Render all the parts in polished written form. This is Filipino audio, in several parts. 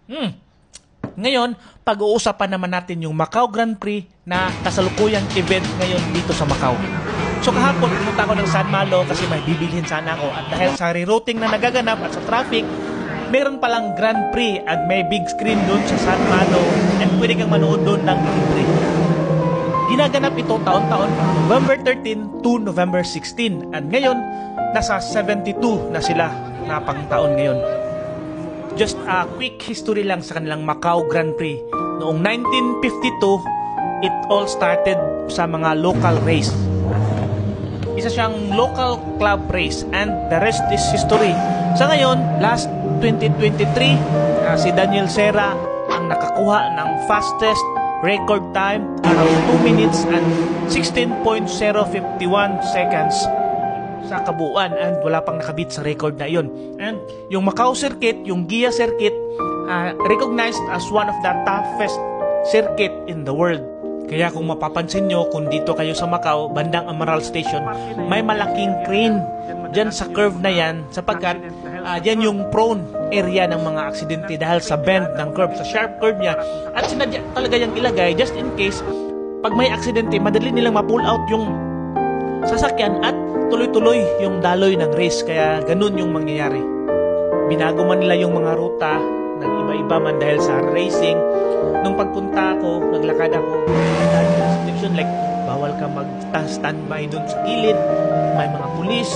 Hmm. Ngayon, pag-uusapan naman natin yung Macau Grand Prix na kasalukuyang event ngayon dito sa Macau. So kahapon, pumunta ako ng San Malo kasi may bibilhin sana ako. At dahil sa rerouting na nagaganap at sa traffic, meron palang Grand Prix at may big screen doon sa San Malo and pwede kang manood doon ng libre. Ginaganap ito taon-taon November 13 to November 16. At ngayon, nasa 72 na sila na pangtaon ngayon. Just a quick history lang sa kanilang Macau Grand Prix. Noong 1952, it all started sa mga local race. Isa siyang local club race and the rest is history. Sa ngayon, last 2023, si Daniel Serra ang nakakuha ng fastest record time around 2 minutes and 16.051 seconds sa kabuuan and wala pang nakabit sa record na iyon. And yung Macau Circuit, yung GIA Circuit, recognized as one of the toughest circuit in the world. Kaya kung mapapansin nyo, kung dito kayo sa Macau, bandang Amaral Station, may malaking crane dyan sa curve na yan sapagkat yan yung prone area ng mga aksidente dahil sa bend ng curve, sa sharp curve niya. At sinadya talaga yung ilagay just in case pag may aksidente, madali nilang ma-pull out yung sasakyan at tuloy-tuloy yung daloy ng race. Kaya ganun yung mangyayari. Binago man nila yung mga ruta ng iba-iba man dahil sa racing. Nung pagpunta ako, naglakad ako, dahil restriction like bawal ka mag-standby dun sa gilid, may mga pulis.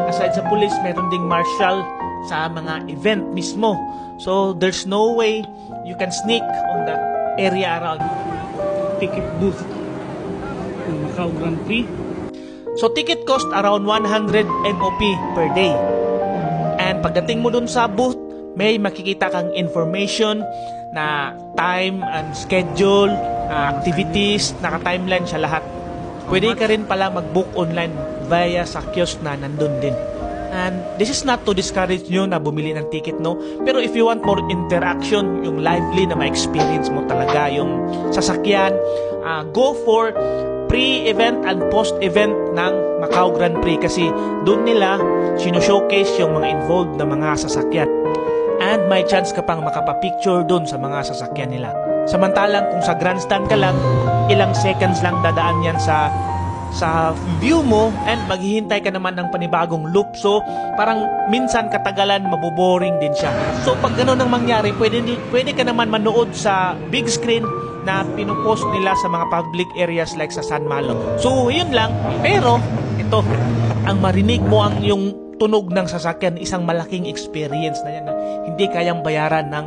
Aside sa pulis, meron ding marshal sa mga event mismo. So there's no way you can sneak on that area around. Ticket booth ng Macau Grand Prix. So ticket cost around 100 NOP per day. And pagdating mo dun sa booth, may makikita kang information na time and schedule, activities, naka-timeline siya lahat. Pwede ka rin pala mag-book online via sa kiosk na nandun din. And this is not to discourage nyo na bumili ng ticket, no? Pero if you want more interaction, yung lively na ma-experience mo talaga yung sasakyan, go for pre-event and post-event ng Macau Grand Prix kasi doon nila sino-showcase yung mga involved na mga sasakyan. And may chance ka pang makapapicture doon sa mga sasakyan nila. Samantalang kung sa grandstand ka lang, ilang seconds lang dadaan yan sa view mo and maghihintay ka naman ng panibagong loop. So, parang minsan katagalan, maboboring din siya. So, pag gano'n ang mangyari, pwede ka naman manood sa big screen na pinupost nila sa mga public areas like sa San Malo. So, yun lang. Pero, ito, ang marinig mo ang yung tunog ng sasakyan, isang malaking experience na yan na hindi kayang bayaran ng